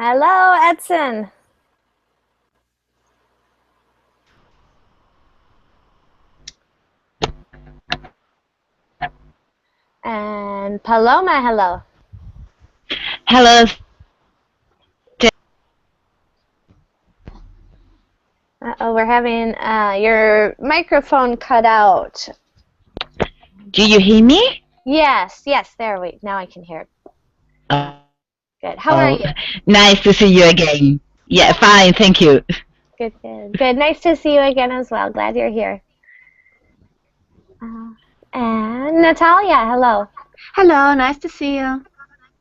Hello, Edson. And Paloma, hello. Hello. Uh-oh, we're having your microphone cut out. Do you hear me? Yes, now I can hear it. Oh, Good. How are you? nice to see you again. Yeah, fine, thank you. Good. Nice to see you again as well. Glad you're here. And Natalia, hello. Hello, nice to see you.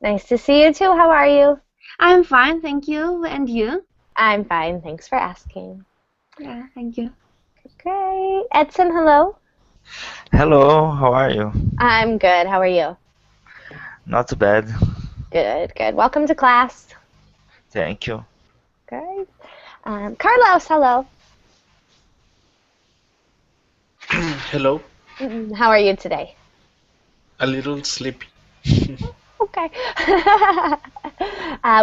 Nice to see you too. How are you? I'm fine, thank you. And you? I'm fine. Thanks for asking. Yeah, thank you. Great. Edson, hello. Hello, how are you? I'm good. How are you? Not too bad. Good. Welcome to class. Thank you. Great. Carlos, hello. Hello. How are you today? A little sleepy. Okay.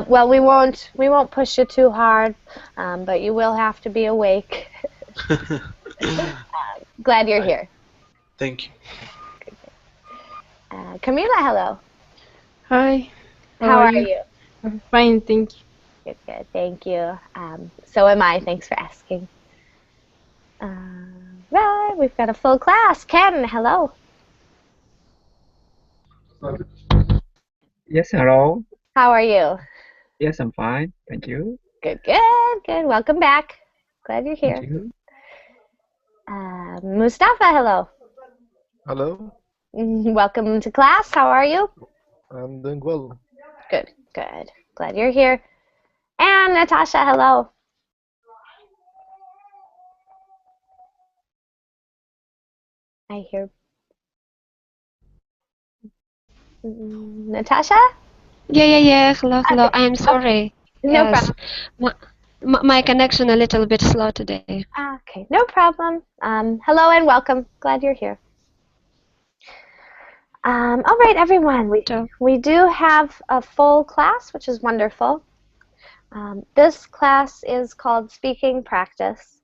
Well, we won't push you too hard, but you will have to be awake. Glad you're here. Thank you. Camilla, hello. Hi. How are you? Fine, thank you. Good. Thank you. So am I. Thanks for asking. Right, we've got a full class. Ken, hello. Yes, hello. How are you? Yes, I'm fine. Thank you. Good. Welcome back. Glad you're Thank here. you. Mustafa, hello. Hello, Welcome to class. How are you? I'm doing well. Good. Glad you're here. And Natasha, hello. I hear Natasha? Yeah. Hello. Okay. I'm sorry. No Yes, problem. my connection a little bit slow today. Okay, no problem. Hello and welcome. Glad you're here. All right, everyone. We do have a full class, which is wonderful. This class is called Speaking Practice.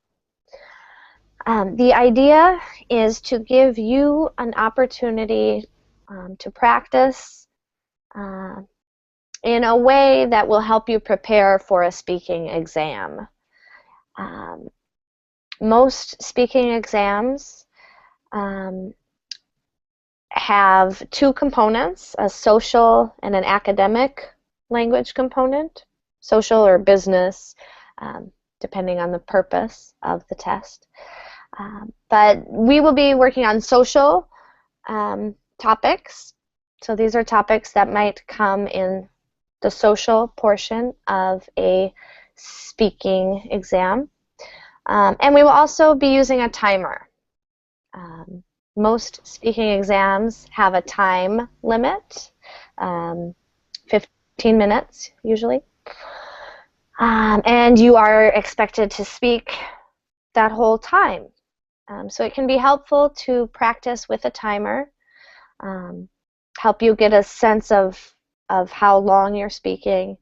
The idea is to give you an opportunity to practice in a way that will help you prepare for a speaking exam. Most speaking exams have two components, a social and an academic language component, social or business, depending on the purpose of the test. But we will be working on social topics. So these are topics that might come in the social portion of a speaking exam. And we will also be using a timer. Most speaking exams have a time limit, 15 minutes usually. And you are expected to speak that whole time. So it can be helpful to practice with a timer, help you get a sense of how long you're speaking.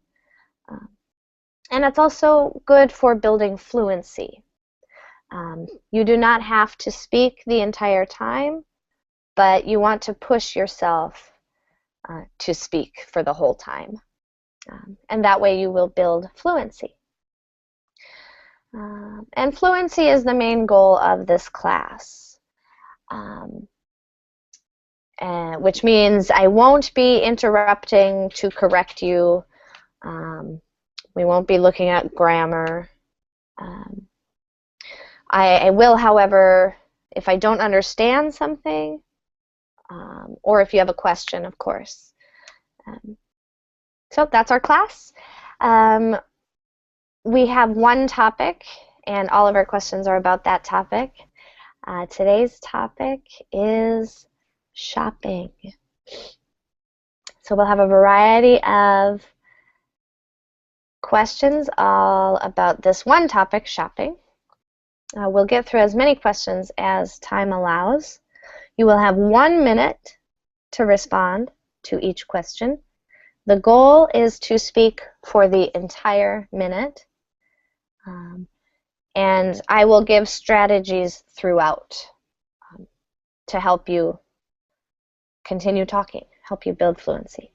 And it's also good for building fluency. You do not have to speak the entire time, but you want to push yourself to speak for the whole time. And that way you will build fluency. And fluency is the main goal of this class, which means I won't be interrupting to correct you. We won't be looking at grammar. I will, however, if I don't understand something, or if you have a question, of course. So that's our class. We have one topic, and all of our questions are about that topic. Today's topic is shopping. So we'll have a variety of questions all about this one topic, shopping. We'll get through as many questions as time allows. You will have 1 minute to respond to each question. The goal is to speak for the entire minute. And I will give strategies throughout to help you continue talking, help you build fluency.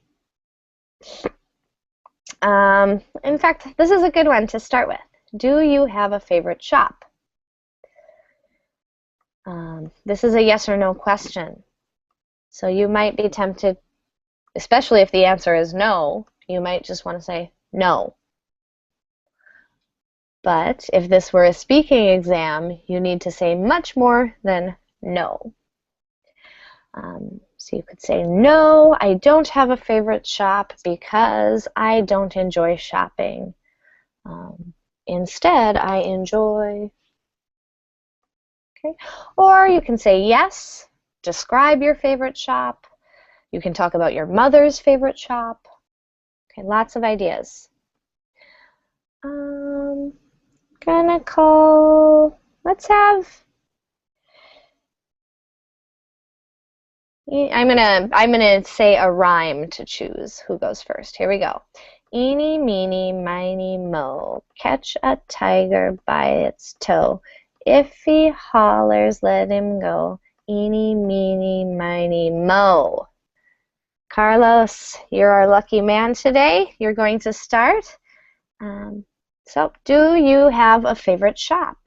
In fact, this is a good one to start with. Do you have a favorite shop? This is a yes or no question. So you might be tempted, especially if the answer is no, you might just want to say no. But if this were a speaking exam, you need to say much more than no. So you could say, no, I don't have a favorite shop because I don't enjoy shopping. Instead, I enjoy... Okay. Or you can say yes, describe your favorite shop. You can talk about your mother's favorite shop. Okay, lots of ideas. Gonna call, I'm gonna say a rhyme to choose who goes first. Here we go. Eeny, meeny, miny, moe, catch a tiger by its toe. If he hollers, let him go. Eeny, meeny, miny, moe. Carlos, you're our lucky man today. You're going to start. So, do you have a favorite shop?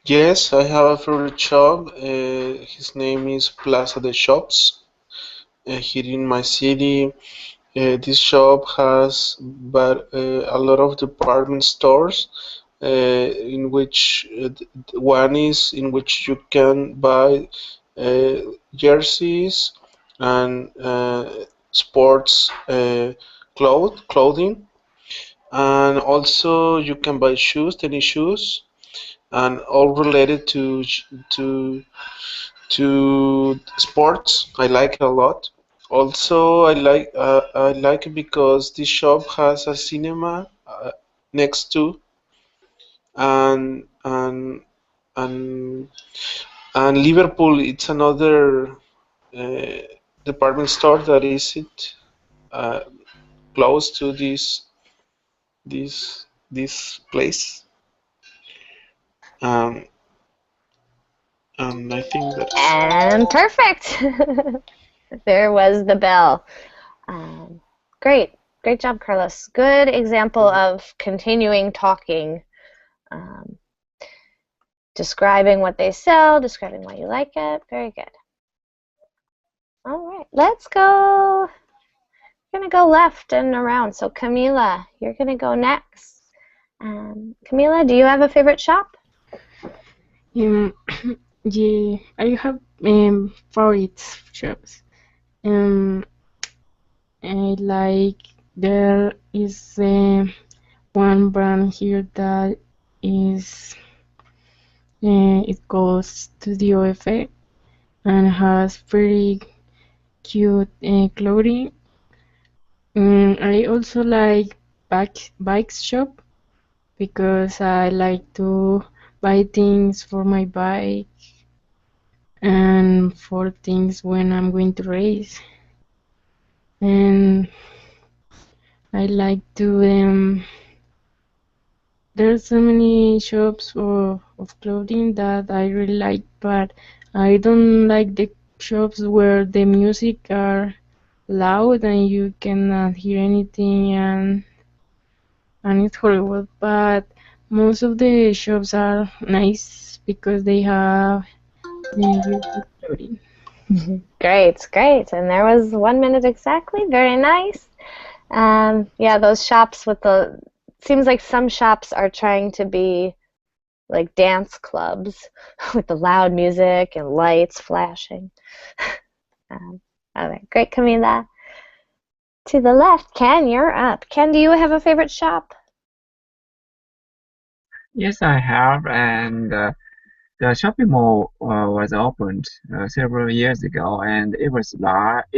Yes, I have a favorite shop. His name is Plaza de Shops. Here in my city, this shop has a lot of department stores, in which one is in which you can buy jerseys and sports clothing, and also you can buy shoes, tennis shoes, and all related to sports. I like it a lot. Also, I like it because this shop has a cinema next to, and and and and Liverpool. It's another uh, department store that is uh, close to this place. Um, and I think that's And perfect. There was the bell. Great job, Carlos. Good example of continuing talking, describing what they sell, describing why you like it. Very good. All right, let's go. We're gonna go left and around. So Camilla, you're gonna go next. Camilla, do you have a favorite shop? Yeah, I have favorite shops. I like there is one brand here that is it calls Studio F and has pretty cute clothing. I also like bikes shop because I like to buy things for my bike and for things when I'm going to race. And I like to there's so many shops of clothing that I really like, but I don't like the shops where the music are loud and you cannot hear anything and it's horrible. But most of the shops are nice because they have really good clothing. Great. And there was 1 minute exactly. Very nice. Yeah, those shops with the, seems like some shops are trying to be like dance clubs with the loud music and lights flashing. All right, great, Camila. To the left, Ken, you're up. Ken, do you have a favorite shop? Yes, I have, and the shopping mall was opened several years ago, and it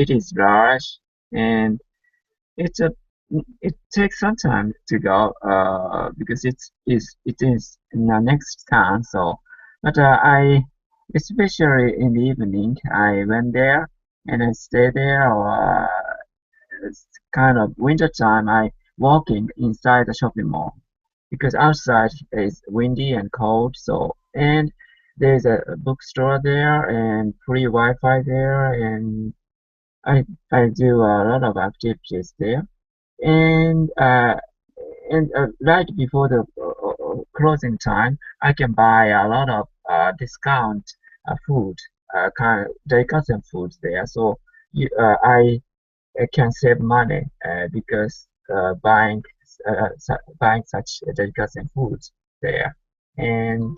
is large, and it's a it takes some time to go because it is in the next town. So, but I especially in the evening I went there and I stayed there kind of winter time, I walking inside the shopping mall because outside is windy and cold. So and there's a bookstore there and free Wi-Fi there, and I I do a lot of activities there. And right before the closing time, I can buy a lot of discount food, kind of delicacy foods there. So I can save money because buying such delicacy foods there, and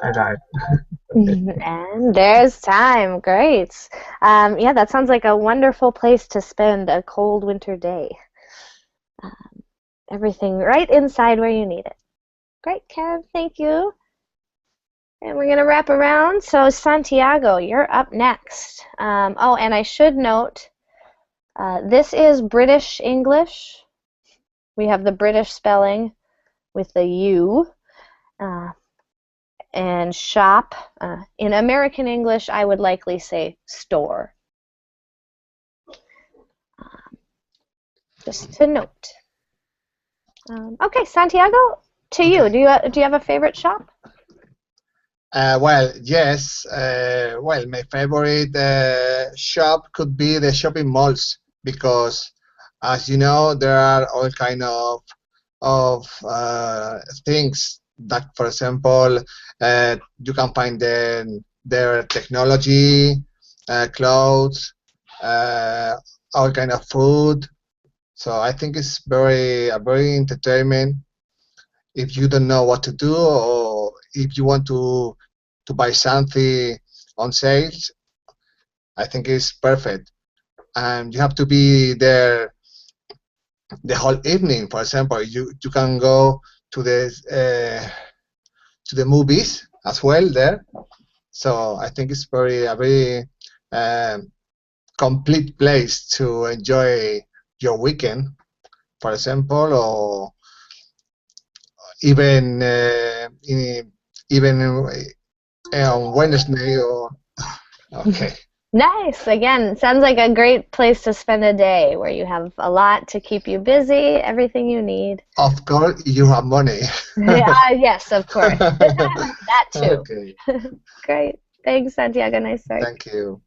I like. And there's time. Great. Yeah, that sounds like a wonderful place to spend a cold winter day. Everything right inside where you need it. Great, Kev. Thank you. And we're going to wrap around. So, Santiago, you're up next. Oh, and I should note, this is British English. We have the British spelling with the U. And shop. In American English, I would likely say store. Just to note. Okay, Santiago, to you. Do you have a favorite shop? Well, yes. Well, my favorite shop could be the shopping malls because, as you know, there are all kind of things that, for example, you can find their technology, clothes, all kind of food. So I think it's very entertainment if you don't know what to do or if you want to buy something on sales. I think it's perfect, and you have to be there the whole evening. For example, you can go to the movies as well there. So I think it's a very complete place to enjoy your weekend, for example, or even even on Wednesday or okay. Nice. Again, sounds like a great place to spend a day where you have a lot to keep you busy, everything you need. Of course, you have money. Yes, of course. That too. Okay. Great. Thanks, Santiago. Nice start. Thank you.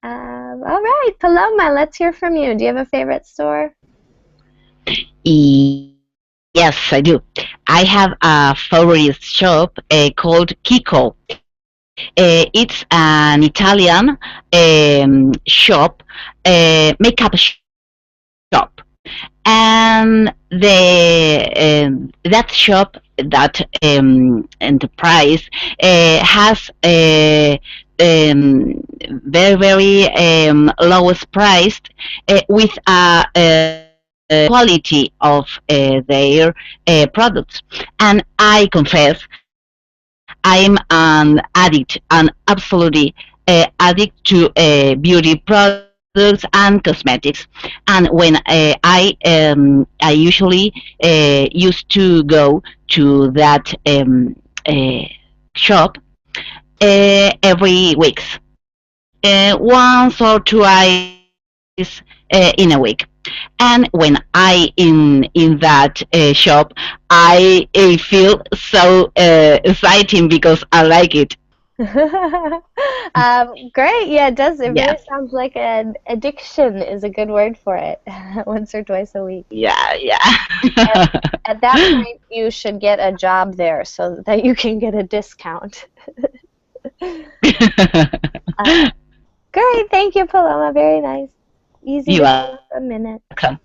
All right, Paloma, let's hear from you. Do you have a favorite store? Yes, I do. I have a favorite shop called Kiko. It's an Italian shop, makeup shop, and that shop, that enterprise has a very lowest priced with a quality of their products. And I confess, I'm an addict, an absolutely addict to beauty products and cosmetics. And when I usually used to go to that shop every week, once or twice in a week. And when I in that shop, I feel so exciting because I like it. Great. Yeah, it does. It Yeah, really sounds like an addiction is a good word for it. Once or twice a week. yeah, At that point, you should get a job there so that you can get a discount. yeah. Great. Thank you, Paloma. Very nice. Easy You to are do a minute. welcome.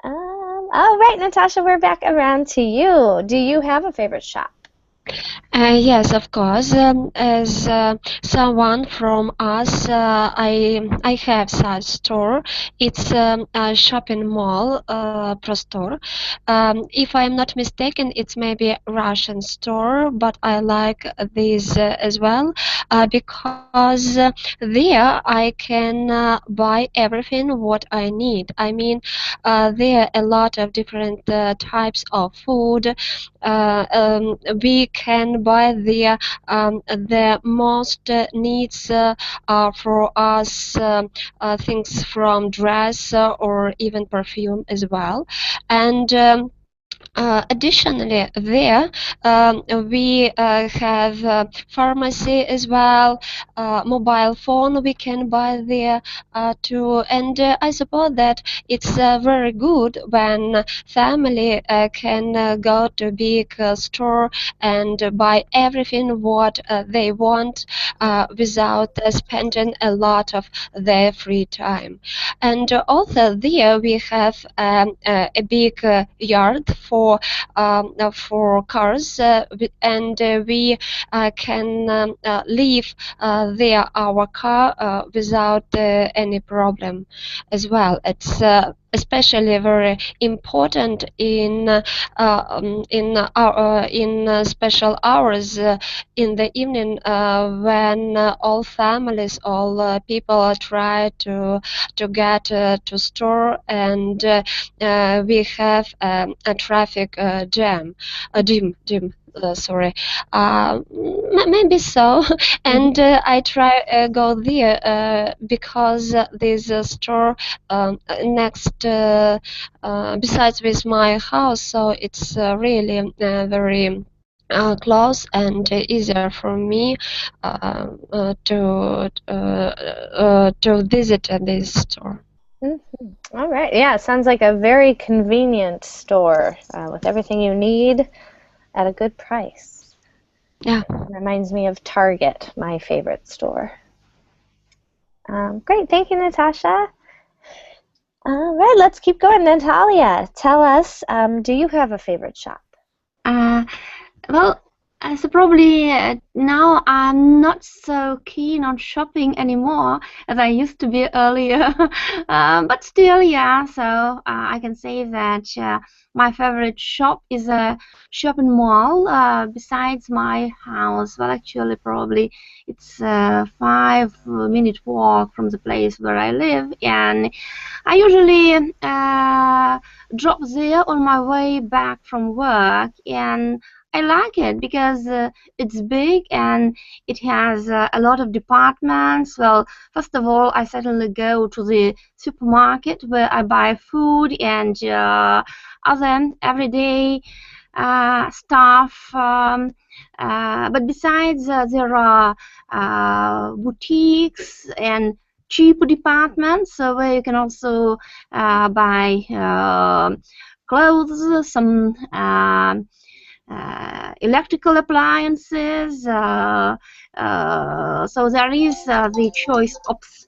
All right, Natasha, we're back around to you. Do you have a favorite shop? Yes, of course. As someone from us, I have such store. It's a shopping mall, pro store. If I'm not mistaken, it's maybe Russian store, but I like this as well because there I can buy everything what I need. I mean, there are a lot of different types of food. We can buy the most needs for us, things from dress or even perfume as well. And additionally, there we have pharmacy as well, mobile phone we can buy there too. And I suppose that it's very good when family can go to big store and buy everything what they want without spending a lot of their free time. And also there we have a big yard for cars, and we can leave there our car without any problem as well. It's especially very important in special hours in the evening when all families, all people try to get to store, and we have a traffic dim. Sorry, maybe so. And I try go there because this store next besides with my house, so it's really very close and easier for me to visit this store. All right. Yeah, it sounds like a very convenient store with everything you need at a good price. Yeah. Reminds me of Target, my favorite store. Great. Thank you, Natasha. All right, let's keep going. Natalia, tell us, do you have a favorite shop? Well, so probably now I'm not so keen on shopping anymore as I used to be earlier. But still, yeah, so I can say that my favorite shop is a shopping mall besides my house. Well, actually, probably it's a 5-minute walk from the place where I live, and I usually drop there on my way back from work, and I like it because it's big and it has a lot of departments. Well, first of all, I certainly go to the supermarket where I buy food and other everyday stuff. But besides, there are boutiques and cheap departments where you can also buy clothes, some electrical appliances, so there is the choice option.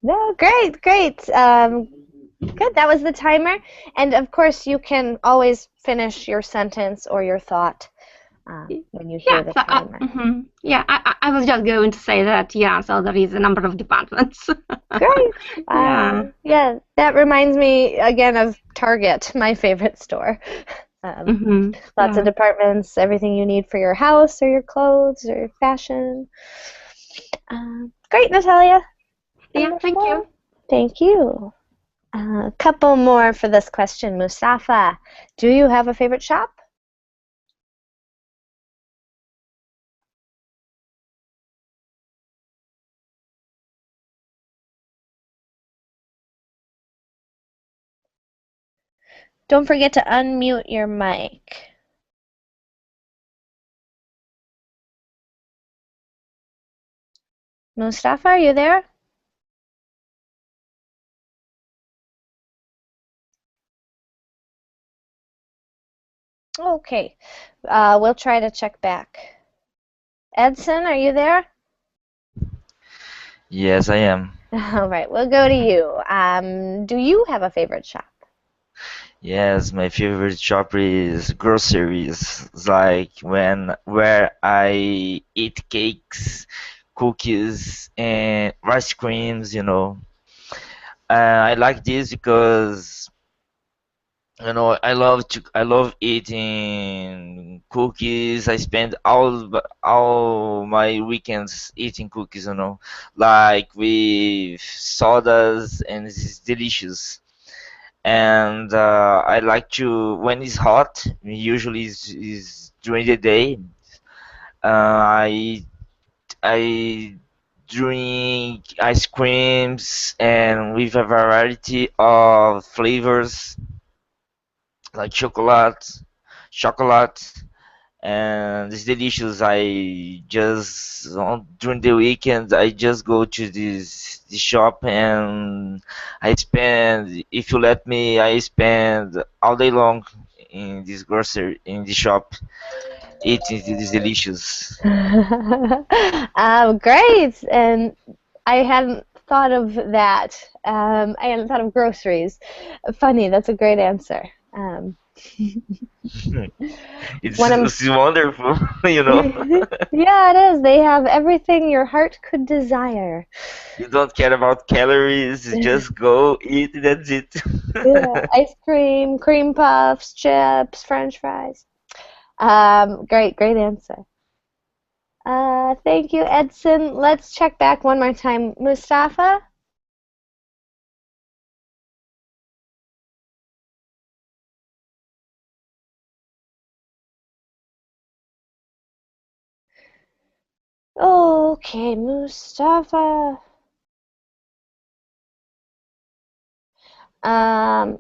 No, great. Good, that was the timer. And of course, you can always finish your sentence or your thought when you hear the timer. Yeah, I was just going to say that, yeah, so there is a number of departments. Great. Yeah, that reminds me again of Target, my favorite store. Lots of departments, everything you need for your house or your clothes or fashion. Great, Natalia. Yeah, thank you. Thank you. A couple more for this question. Mustafa, do you have a favorite shop? Don't forget to unmute your mic. Mustafa, are you there? Okay, we'll try to check back. Edson, are you there? Yes, I am. All right, we'll go to you. Do you have a favorite shop? Yes, my favorite shop is groceries. It's like where I eat cakes, cookies, and ice creams. I like this because I love eating cookies. I spend all my weekends eating cookies, like with sodas, and it's delicious. and I like to when it's hot. Usually is during the day. I drink ice creams and with a variety of flavors like chocolate, and it's delicious. I just during the weekend I just go to this shop and I spend, if you let me, I spend all day long in this grocery in the shop eating this delicious. Great. And I hadn't thought of that. I hadn't thought of groceries. Funny, that's a great answer. It's, One of it's wonderful, you know. yeah, it is. They have everything your heart could desire. You don't care about calories, you just go eat, that's it. Yeah, ice cream, cream puffs, chips, French fries. Great answer. Thank you, Edson. Let's check back one more time. Mustafa? Okay, Mustafa. Um,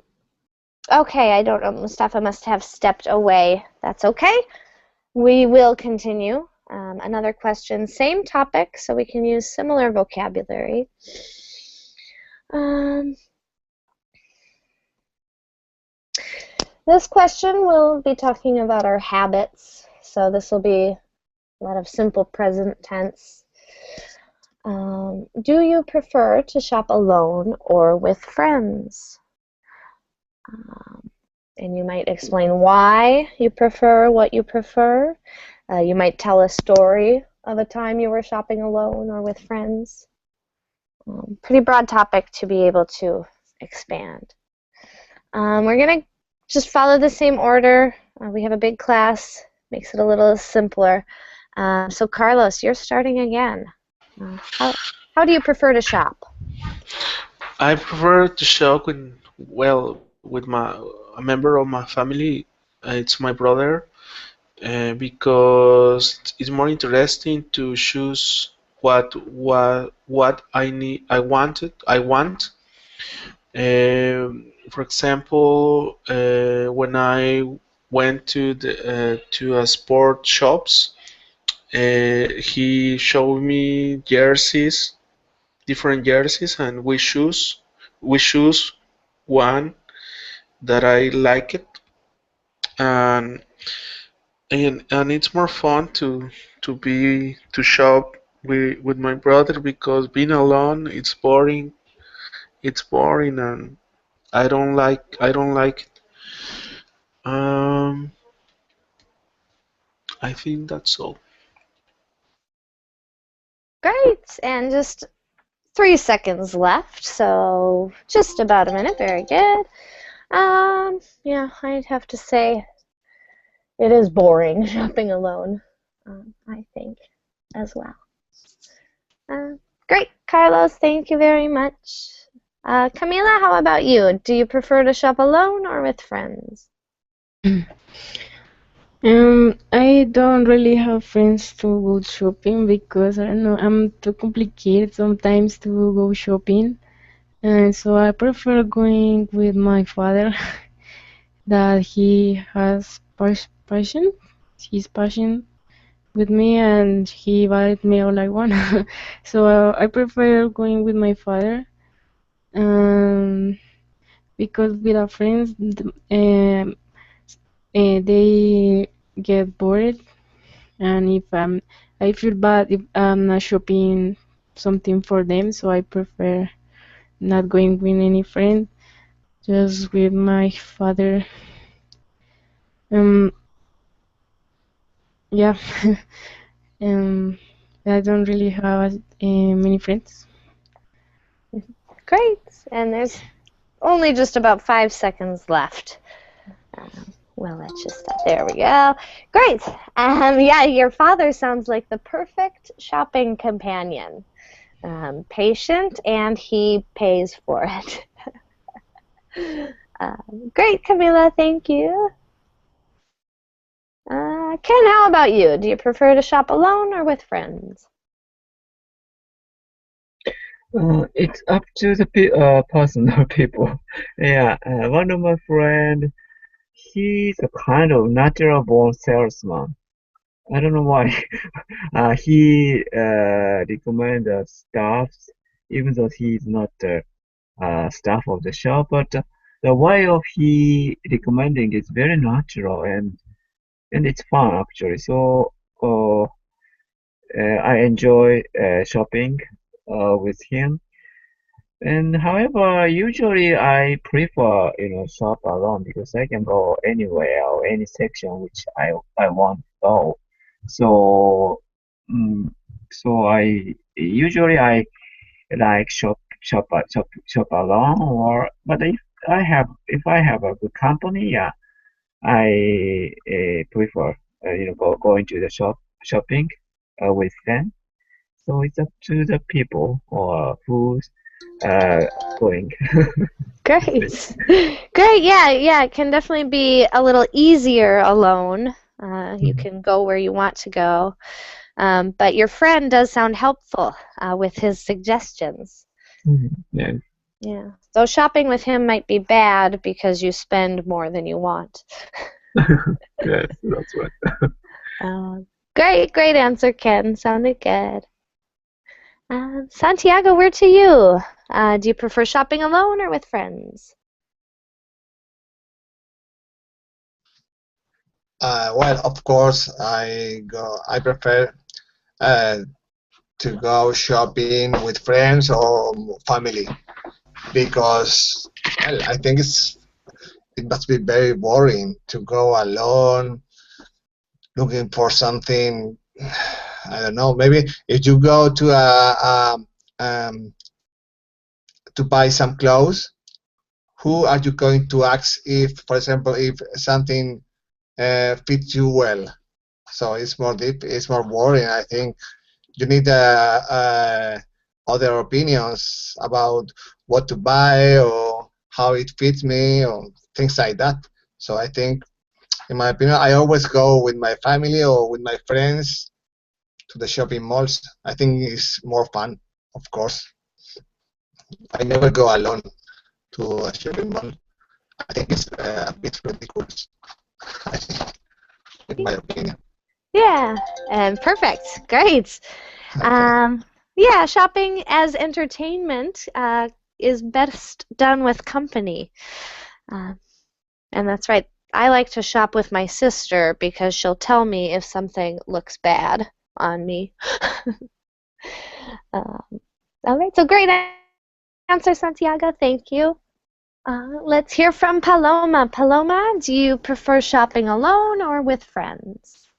okay, I don't know. Mustafa must have stepped away. That's okay. We will continue. Another question, same topic, so we can use similar vocabulary. This question will be talking about our habits, so this will be a lot of simple present tense. Do you prefer to shop alone or with friends? And you might explain why you prefer what you prefer. You might tell a story of a time you were shopping alone or with friends. Pretty broad topic to be able to expand. We're going to just follow the same order. We have a big class, makes it a little simpler. So Carlos, you're starting again. How do you prefer to shop? I prefer to shop with a member of my family. It's my brother, because it's more interesting to choose what I need. I want. For example, when I went to a sport shops, he showed me different jerseys, and we choose one that I like it, and and it's more fun to shop with my brother, because being alone it's boring, and I don't like it. um I think that's all. Great, and just 3 seconds left, so just about a minute. Very good. Yeah, I'd have to say it is boring shopping alone, I think, as well. Great, Carlos, thank you very much. Camila, how about you? Do you prefer to shop alone or with friends? I don't really have friends to go shopping because I don't know, I'm too complicated sometimes to go shopping. And so I prefer going with my father that he has passion. He's passion with me and he invited me all I want. So I prefer going with my father. Um, because with our friends, they get bored, and if I feel bad if I'm not shopping something for them, so I prefer not going with any friend, just with my father. Um, yeah. um, I don't really have many friends. Great, and there's only just about 5 seconds left. We'll let you stop. There we go. Great. Yeah, your father sounds like the perfect shopping companion. Patient, and he pays for it. Great, Camilla, thank you. Ken, how about you? Do you prefer to shop alone or with friends? It's up to the personal people. Yeah, one of my friend, he's a kind of natural born salesman. I don't know why. He recommend stuff, even though he's not the staff of the shop, but the way of he recommending is very natural and it's fun actually. So I enjoy shopping with him. And however, usually I prefer, shop alone because I can go anywhere or any section which I want to go. So, mm, so I usually like shop alone or but if I have a good company, yeah, I prefer going to the shopping with them. So it's up to the people or who's uh, going. Great. Great. Yeah, yeah, it can definitely be a little easier alone. You can go where you want to go. But your friend does sound helpful with his suggestions. Yeah. Yeah. So shopping with him might be bad because you spend more than you want. Yes, that's right. Great answer, Ken. Sounded good. Santiago, we're to you. Do you prefer shopping alone or with friends? Well, of course, I prefer uh, to go shopping with friends or family because, well, I think it must be very boring to go alone looking for something. I don't know. Maybe if you go to buy some clothes, who are you going to ask if, for example, if something fits you well? So it's more deep. It's more boring. I think you need other opinions about what to buy or how it fits me or things like that. So I think, in my opinion, I always go with my family or with my friends to the shopping malls. I think it's more fun, of course. I never go alone to a shopping mall. I think it's a bit ridiculous, in my opinion. Yeah, and perfect. Great. Yeah, shopping as entertainment is best done with company. And that's right. I like to shop with my sister because she'll tell me if something looks bad on me. All right, so great answer, Santiago. Thank you. Let's hear from Paloma. Paloma, do you prefer shopping alone or with friends?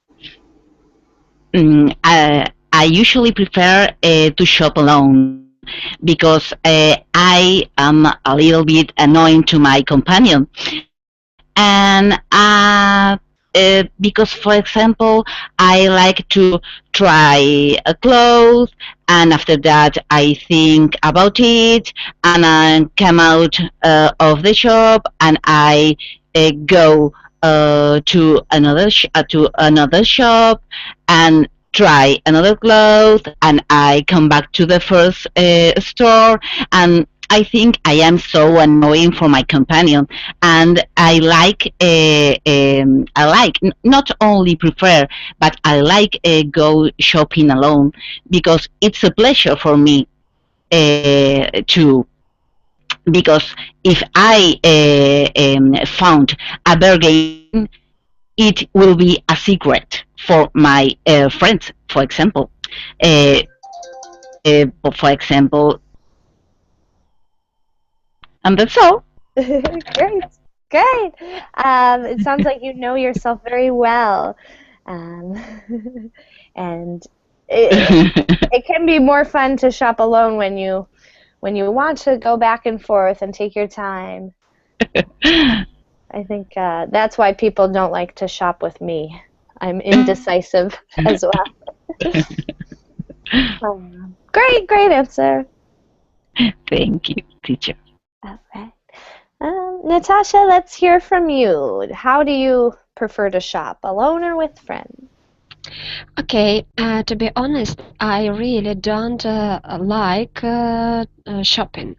I usually prefer to shop alone because I am a little bit annoying to my companion. And because, for example, I like to try a clothes, and after that I think about it, and I come out of the shop, and I go to another shop and try another clothes, and I come back to the first store, and I think I am so annoying for my companion, and not only prefer, but I like go shopping alone because it's a pleasure for me to because if I found a bargain, it will be a secret for my friends, for example. Uh, for example, and that's all. Great, great. It sounds like you know yourself very well, um, and it can be more fun to shop alone when you want to go back and forth and take your time. I think that's why people don't like to shop with me. I'm indecisive as well. Great answer. Thank you, teacher. All right. Natasha, let's hear from you. How do you prefer to shop, alone or with friends? Okay, to be honest, I really don't like shopping.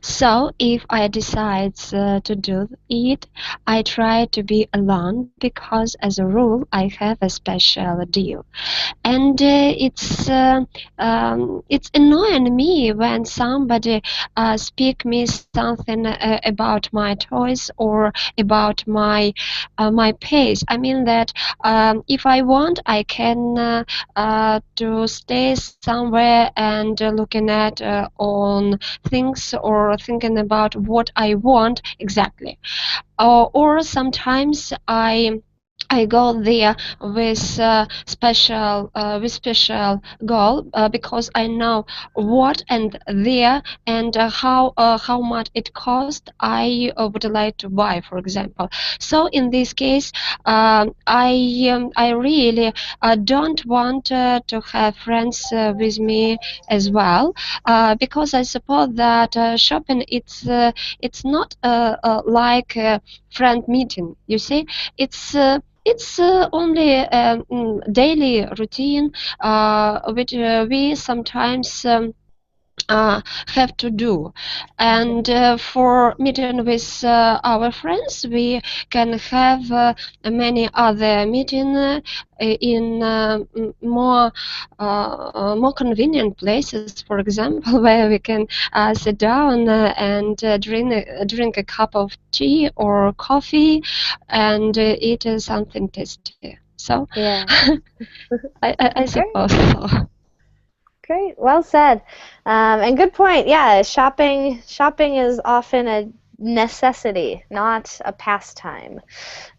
So if I decide to do it, I try to be alone because, as a rule, I have a special deal. And it's annoying me when somebody speak me something about my toys or about my pace. I mean that if I want, I can to stay somewhere and looking at on things or thinking about what I want exactly. Or sometimes I go there with special goal because I know what and there and how much it cost I would like to buy, for example. So in this case, I really don't want to have friends with me as well because I suppose that shopping it's not like friend meeting. You see, it's only daily routine which we sometimes have to do. And for meeting with our friends, we can have many other meeting in more convenient places. For example, where we can sit down and drink a cup of tea or coffee and eat something tasty. So Yeah. I Great. suppose so. Great. Well said. And good point. Yeah, shopping is often a necessity, not a pastime.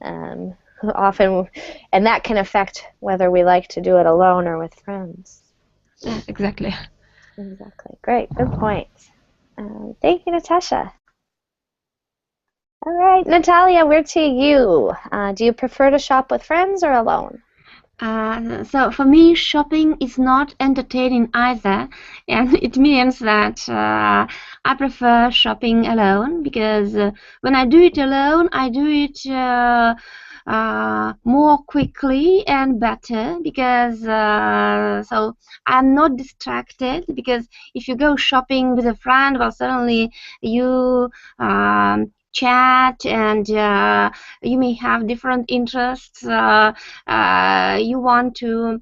Um, often, and that can affect whether we like to do it alone or with friends. Exactly. Exactly. Great. Good point. Thank you, Natasha. All right, Natalia, we're to you. Do you prefer to shop with friends or alone? So for me, shopping is not entertaining either, and it means that I prefer shopping alone because when I do it alone, I do it more quickly and better because so I'm not distracted. Because if you go shopping with a friend, well, suddenly you chat and you may have different interests. You want to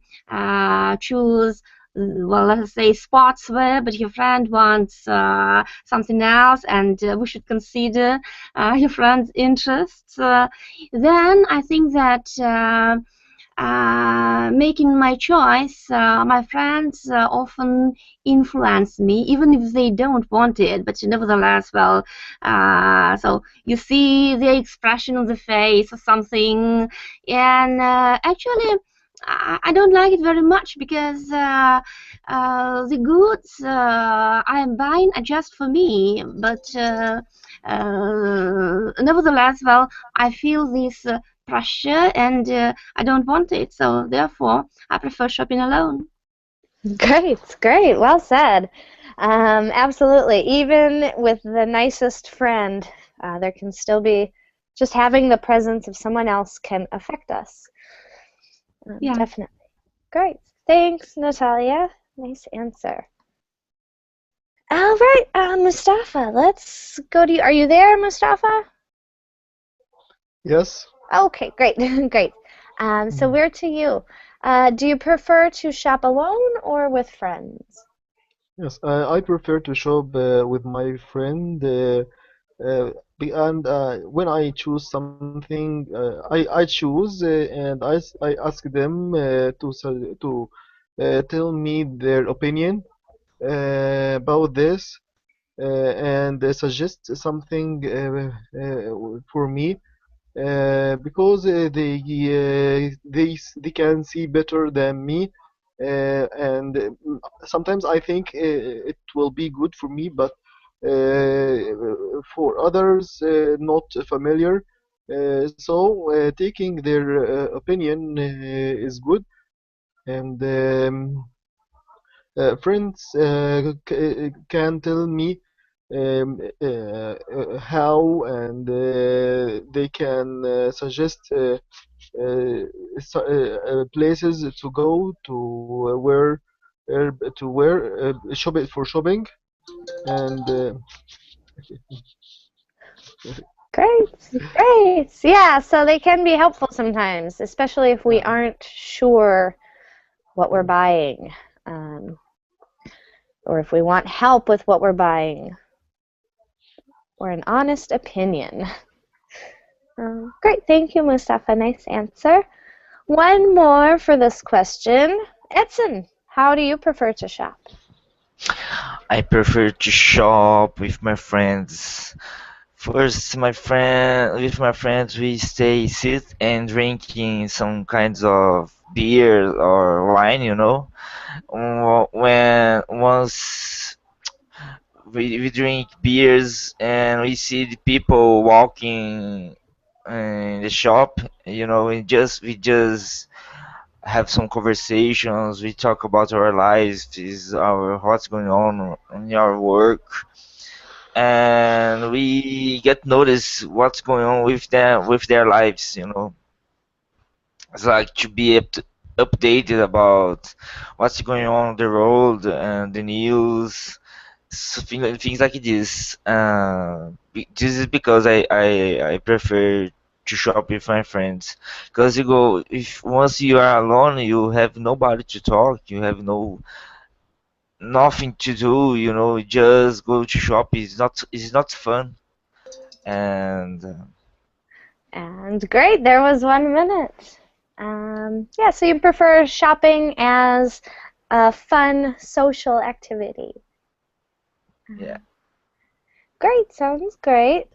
choose, well, let's say sportswear, but your friend wants something else, and we should consider your friend's interests. Then I think that making my choice, my friends often influence me, even if they don't want it. But nevertheless, well, so you see the expression of the face or something, and actually, I don't like it very much because the goods I am buying are just for me. But nevertheless, well, I feel this pressure and I don't want it. So therefore, I prefer shopping alone. Great, great. Well said. Absolutely. Even with the nicest friend, there can still be just having the presence of someone else can affect us. Yeah. Definitely. Great. Thanks, Natalia. Nice answer. All right, Mustafa, let's go to you. Are you there, Mustafa? Yes. Okay, great, great. So we're to you. Do you prefer to shop alone or with friends? Yes, I prefer to shop with my friend, and when I choose something, I choose and I ask them to tell me their opinion about this and suggest something for me. Because they can see better than me, and sometimes I think it will be good for me, but for others not familiar. So taking their opinion is good, and friends can tell me how, and they can suggest places to go to where shop it for shopping, and Great, great. Yeah, so they can be helpful sometimes, especially if we aren't sure what we're buying, or if we want help with what we're buying, or an honest opinion. Great, thank you, Mustafa. Nice answer. One more for this question. Edson, how do you prefer to shop? I prefer to shop with my friends. First, with my friends, we sit and drinking some kinds of beer or wine, you know. When once we drink beers and we see the people walking in the shop, you know, we just have some conversations. We talk about our lives, our what's going on in our work, and we get notice what's going on with them with their lives. You know, it's like to be updated about what's going on the road and the news, things like this. This is because I prefer to shop with my friends, because you go, if once you are alone you have nobody to talk, you have nothing to do, you know, just go to shop is not fun. And And great, there was 1 minute. Yeah, so you prefer shopping as a fun social activity. yeah. Great, sounds great.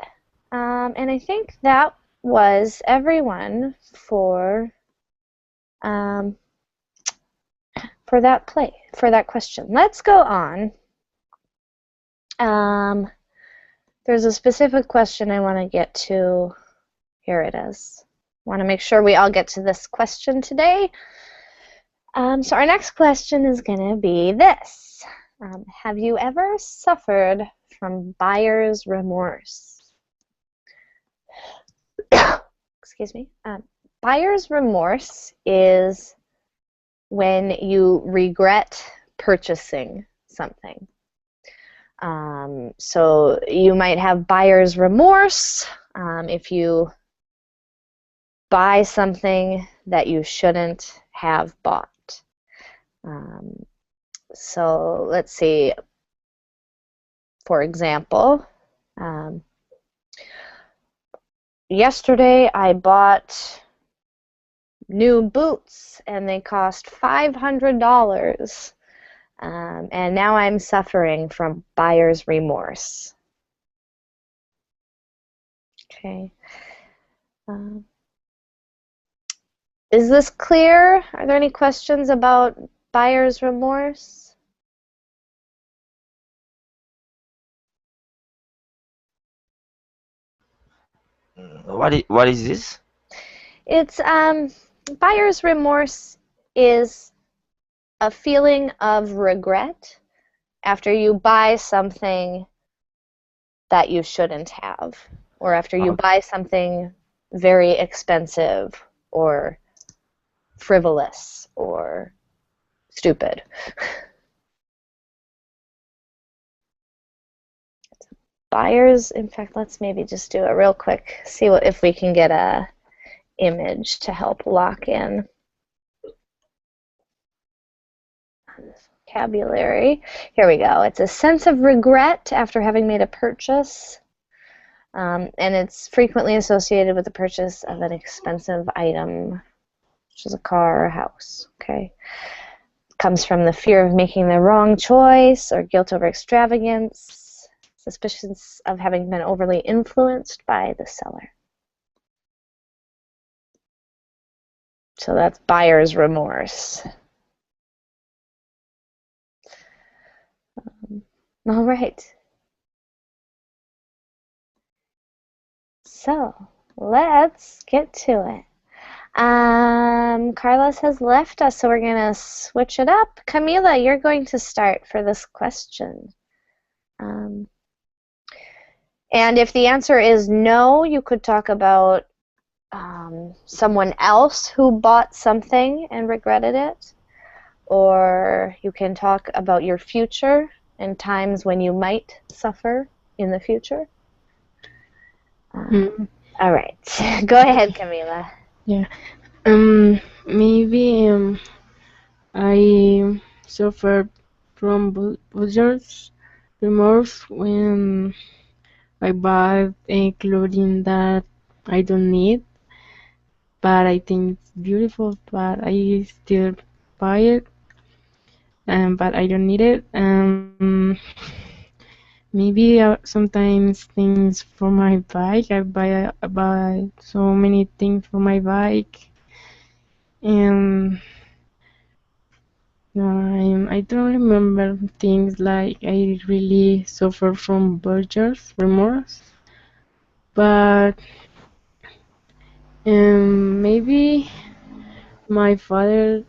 And I think that was everyone um, for that question. Let's go on. There's a specific question I want to get to. Here it is. I want to make sure we all get to this question today. So our next question is going to be this. Have you ever suffered from buyer's remorse? Excuse me. Buyer's remorse is when you regret purchasing something. So you might have buyer's remorse if you buy something that you shouldn't have bought. So let's see. For example, yesterday I bought new boots and they cost $500. And now I'm suffering from buyer's remorse. Okay. Is this clear? Are there any questions about buyer's remorse? What is this? It's buyer's remorse is a feeling of regret after you buy something that you shouldn't have, or after you buy something very expensive or frivolous or stupid. Buyers, in fact, let's maybe just do it real quick, see if we can get a image to help lock in vocabulary. Here we go. It's a sense of regret after having made a purchase, and it's frequently associated with the purchase of an expensive item, which is a car or a house. Okay. It comes from the fear of making the wrong choice or guilt over extravagance, suspicions of having been overly influenced by the seller. So that's buyer's remorse. All right. So let's get to it. Carlos has left us, so we're going to switch it up. Camilla, you're going to start for this question. And if the answer is no, you could talk about someone else who bought something and regretted it. Or you can talk about your future and times when you might suffer in the future. All right. Go ahead, Camila. Yeah. Maybe I suffered from buyer's remorse when I bought a clothing that I don't need, but I think it's beautiful, but I still buy it, but I don't need it. Maybe sometimes things for my bike. I buy so many things for my bike, and I don't remember things like I really suffer from buyer's remorse, but maybe my father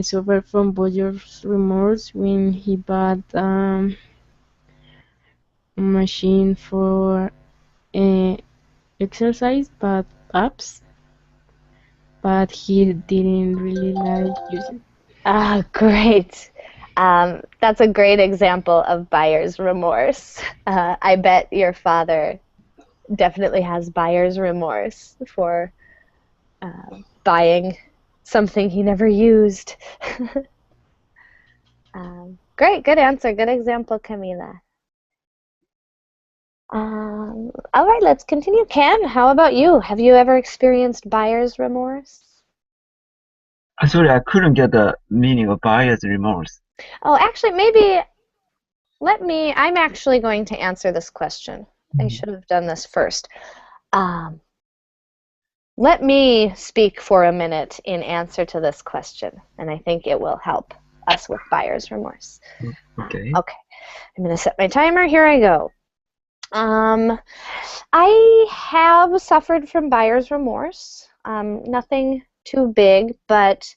suffered from buyer's remorse when he bought a machine for uh, exercise, but apps, but he didn't really like use it. Ah, great. That's a great example of buyer's remorse. I bet your father definitely has buyer's remorse for buying something he never used. Great, good answer, good example, Camila. All right, let's continue. Ken, how about you? Have you ever experienced buyer's remorse? Sorry, I couldn't get the meaning of buyer's remorse. Oh, actually, I'm actually going to answer this question. I should have done this first. Let me speak for a minute in answer to this question, and I think it will help us with buyer's remorse. Okay. Okay, I'm going to set my timer. Here I go. I have suffered from buyer's remorse. Nothing too big, but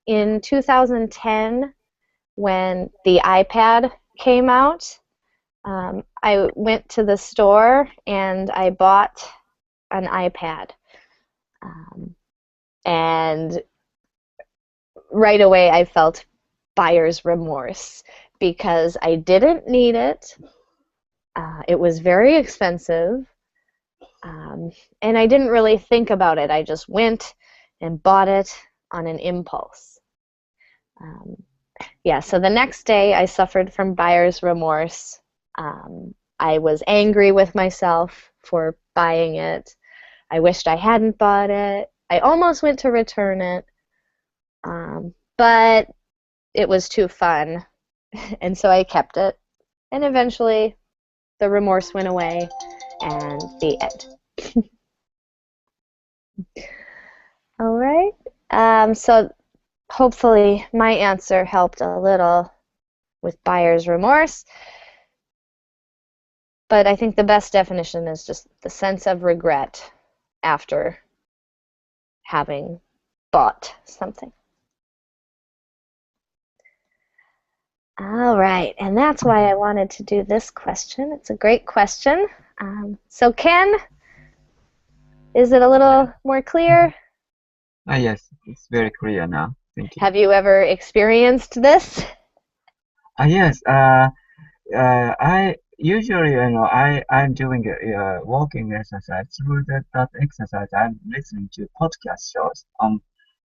in 2010, when the iPad came out, I went to the store and I bought an iPad. And right away I felt buyer's remorse because I didn't need it. It was very expensive. And I didn't really think about it. I just went and bought it on an impulse. Yeah, so the next day I suffered from buyer's remorse. I was angry with myself for buying it. I wished I hadn't bought it. I almost went to return it, but it was too fun, and so I kept it. And eventually the remorse went away, and the end. All right. So hopefully my answer helped a little with buyer's remorse. But I think the best definition is just the sense of regret after having bought something. All right, and that's why I wanted to do this question. It's a great question. So Ken, is it a little more clear? Yes, it's very clear now. Thank you. Have you ever experienced this? Yes. I usually, I'm doing walking exercise. Through that exercise, I'm listening to podcast shows on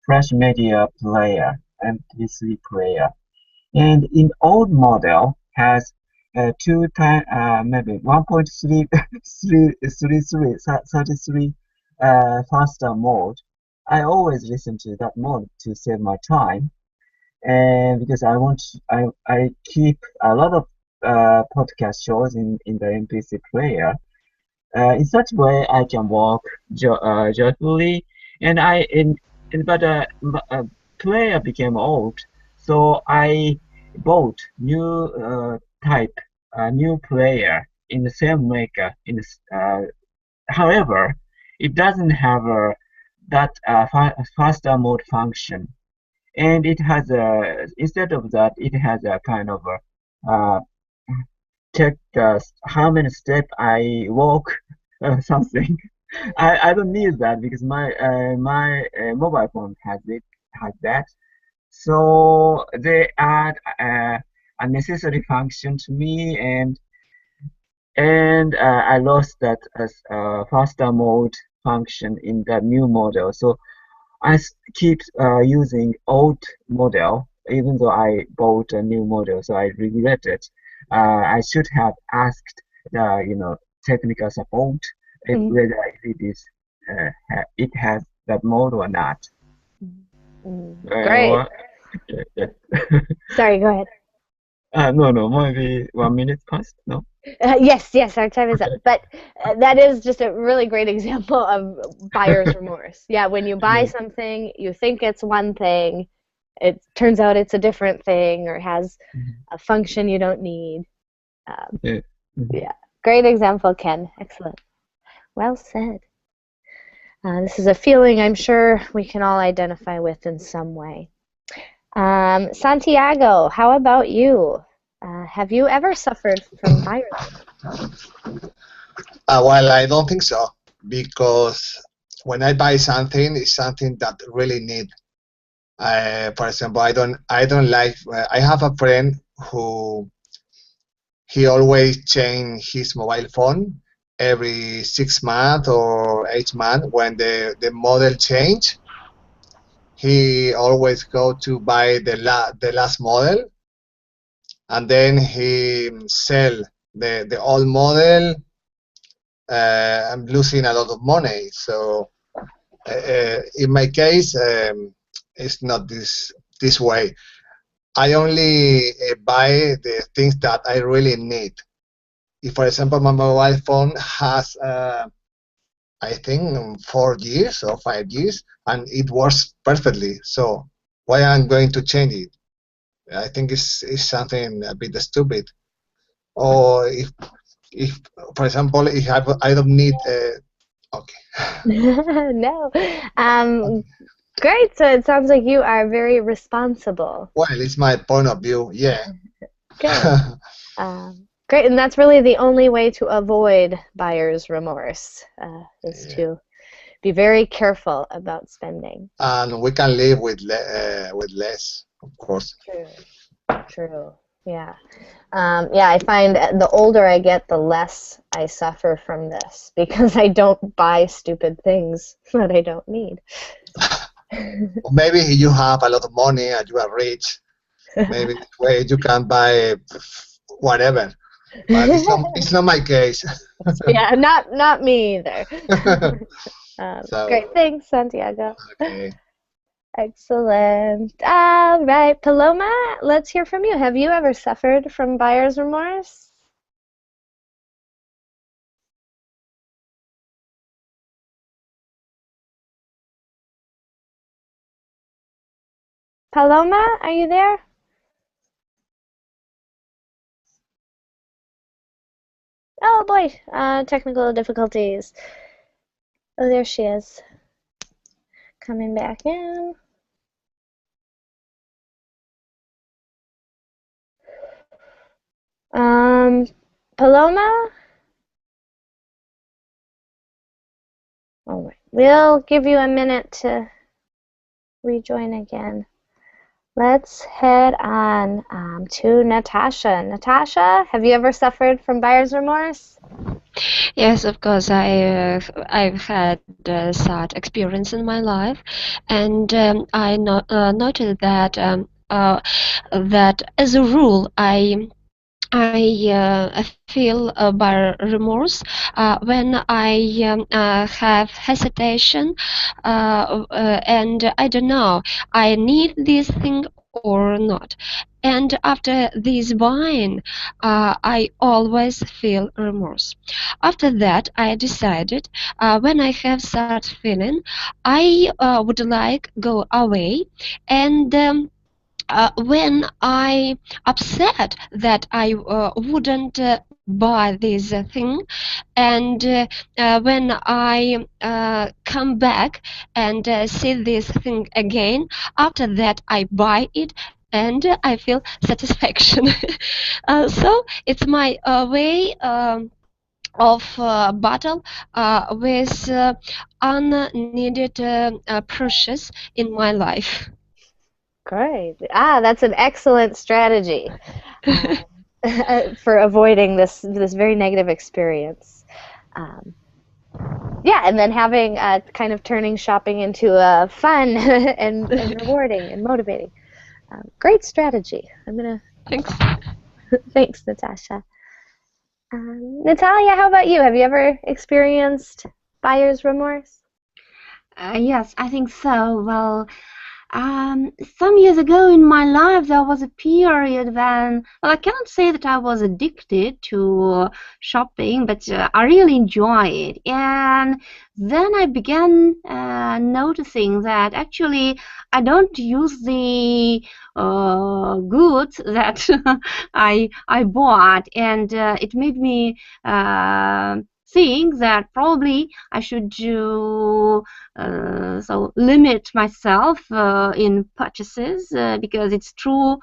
Flash Media Player, MP3 player. And in old model has two time maybe 1.3 33 faster mode. I always listen to that mode to save my time, and because I keep a lot of podcast shows in the MP3 player. In such way, I can walk joyfully, and but player became old, so I bought new type, new player in the same maker. However, it doesn't have that faster mode function, and it has a instead of that, it has a kind of a check how many steps I walk something. I don't need that because my mobile phone has that. So they add a necessary function to me, and I lost that as faster mode function in the new model. So keep using old model even though I bought a new model. So I regret it. I should have asked the technical support if Mm, whether it is it has that mode or not. great. What? Yeah. Sorry, go ahead. No, maybe 1 minute past. No. Yes, our time is up. Okay. But that is just a really great example of buyer's remorse. Yeah, when you buy Yeah. something, you think it's one thing, it turns out it's a different thing or has Mhm. a function you don't need. Um, Yeah. Mhm. yeah, great example, Ken. Excellent. Well said. This is a feeling I'm sure we can all identify with in some way. Santiago, how about you? Have you ever suffered from buyer's Well, I don't think so because when I buy something, it's something that really need. For example, I don't like. I have a friend who he always change his mobile phone every 6 months or 8 months when the model change. He always go to buy the last model and then he sell the old model. I'm losing a lot of money. So in my case, it's not this way. I only buy the things that I really need. If, for example, my mobile phone has, I think, 4 years or 5 years, and it works perfectly, so why I'm going to change it? I think it's something a bit stupid. Or if for example, if I don't need, okay. No. Great. So it sounds like you are very responsible. Well, it's my point of view. Yeah. Good. Great. And that's really the only way to avoid buyer's remorse, is Yeah. to be very careful about spending. And we can live with less, of course. True. True. Yeah. Yeah, I find the older I get, the less I suffer from this because I don't buy stupid things that I don't need. Or maybe you have a lot of money and you are rich. Maybe this way you can buy whatever. But it's not my case. Yeah, not me either. So, Great, thanks, Santiago. okay. Excellent. All right, Paloma, let's hear from you. Have you ever suffered from buyer's remorse? Paloma, are you there? Oh boy, technical difficulties. Oh, there she is, coming back in. Um, Paloma? All right, we'll give you a minute to rejoin again. Let's head on to Natasha. Natasha, have you ever suffered from buyer's remorse? Yes, of course. I've had such experience in my life, and I noted that that as a rule, I feel by remorse when I have hesitation, and I don't know, I need this thing or not. And after this buying, I always feel remorse. After that, I decided when I have such feeling, I would like go away and. When I upset that I wouldn't buy this thing, and when I come back and see this thing again, after that I buy it and I feel satisfaction. So it's my way of battle with unneeded pressures in my life. Great. That's an excellent strategy for avoiding this very negative experience. Um, yeah, and then having kind of turning shopping into fun and rewarding and motivating. Great strategy. I'm gonna Thanks. thanks, Natasha. Natalia, how about you? Have you ever experienced buyer's remorse? Yes, I think so. Well, some years ago in my life, there was a period when, well, I cannot say that I was addicted to shopping, but I really enjoy it. And then I began noticing that actually I don't use the goods that I bought, and it made me think that probably I should do so limit myself in purchases because it's too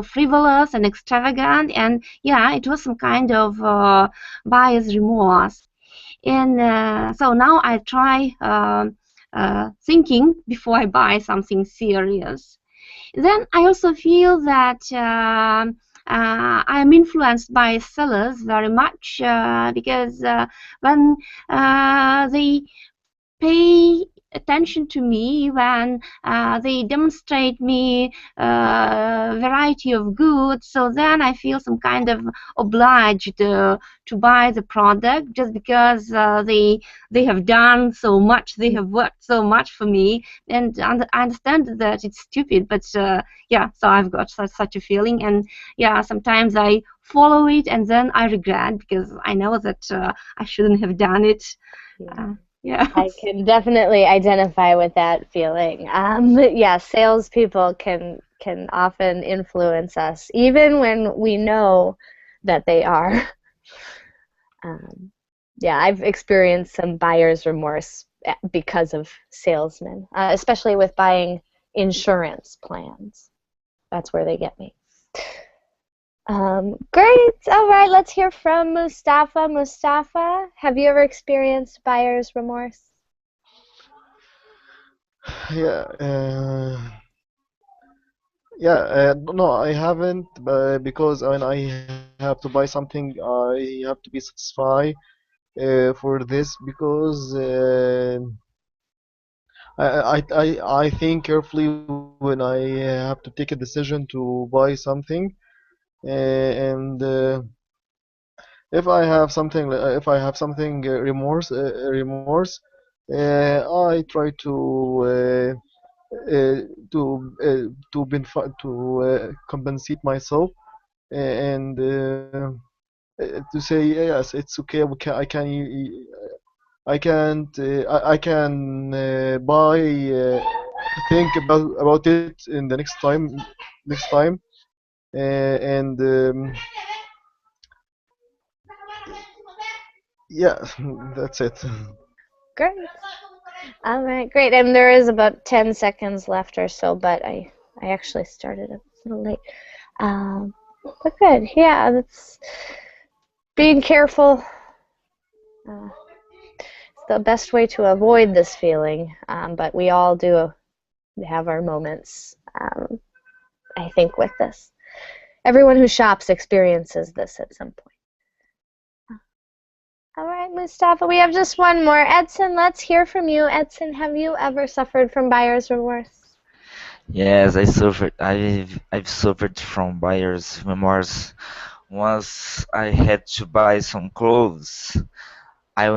frivolous and extravagant, and yeah, it was some kind of buyer's remorse. And so now I try thinking before I buy something serious. Then I also feel that I'm influenced by sellers very much because when they pay attention to me, when they demonstrate me variety of goods, so then I feel some kind of obliged to buy the product just because they have done so much, they have worked so much for me, and I understand that it's stupid, but yeah, so I've got such a feeling, and yeah, sometimes I follow it and then I regret because I know that I shouldn't have done it. Yeah. Yeah. I can definitely identify with that feeling. Yeah, salespeople can often influence us, even when we know that they are. Um, yeah, I've experienced some buyer's remorse because of salesmen, especially with buying insurance plans. That's where they get me. Great. All right, let's hear from Mustafa. Mustafa, have you ever experienced buyer's remorse? Yeah, yeah, no, I haven't, because when I have to buy something, I have to be satisfied for this because I think carefully when I have to take a decision to buy something, and if I have something remorse, I try uh, to compensate myself, and to say yes, it's okay. I can't I can buy think about it in the next time, and yeah, that's it. Great. All right, great. And there is about 10 seconds left or so, but I actually started a little late. But good. Yeah, that's being careful. It's the best way to avoid this feeling. But we all do have our moments, I think, with this. Everyone who shops experiences this at some point. All right, Mustafa, we have just one more. Edson, let's hear from you. Edson, have you ever suffered from buyer's remorse? Yes, I suffered. I've suffered from buyer's remorse. Once I had to buy some clothes. I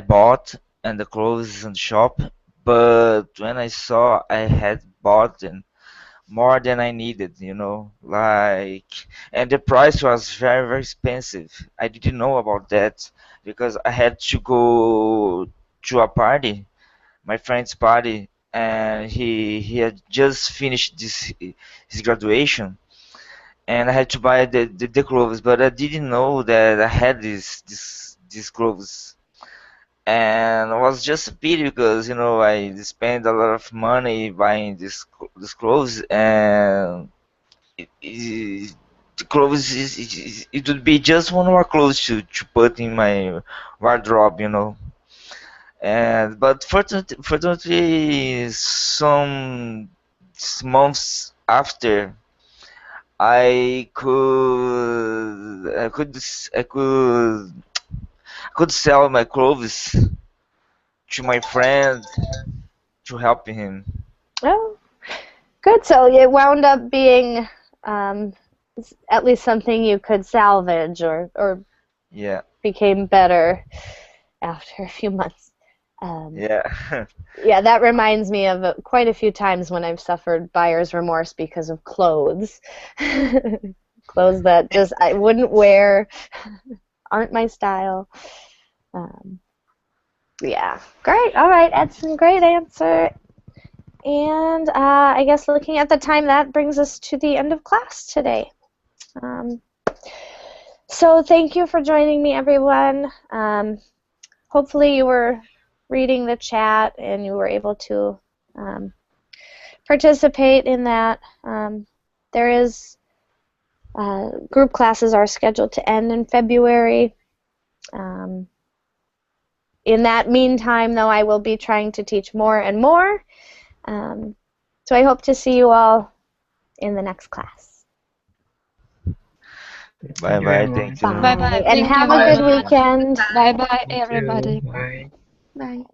bought, and the clothes in the shop, but when I saw I had bought them more than I needed, and the price was very, very expensive. I didn't know about that because I had to go to a party, my friend's party, and he had just finished his graduation, and I had to buy the clothes, but I didn't know that I had these clothes, and it was just a pity because I spent a lot of money buying those clothes, and the clothes it would be just one more clothes to put in my wardrobe, you know. And but fortunately, some months after, I could sell my clothes to my friend to help him. Oh, good. So it wound up being at least something you could salvage or Yeah, became better after a few months. yeah, Yeah, that reminds me of quite a few times when I've suffered buyer's remorse because of clothes. Clothes that just I wouldn't wear, aren't my style. Um, yeah, great. All right, Edson, great answer. And I guess looking at the time, that brings us to the end of class today. Um, so thank you for joining me, everyone. Hopefully you were reading the chat and you were able to participate in that. There is group classes are scheduled to end in February. In that meantime, though, I will be trying to teach more and more. So I hope to see you all in the next class. bye Thank you very bye, much. thank you. Bye bye. Bye, and Thank you have a very Bye, good much. everyone. weekend. Bye bye, You too. everybody. Bye. Bye.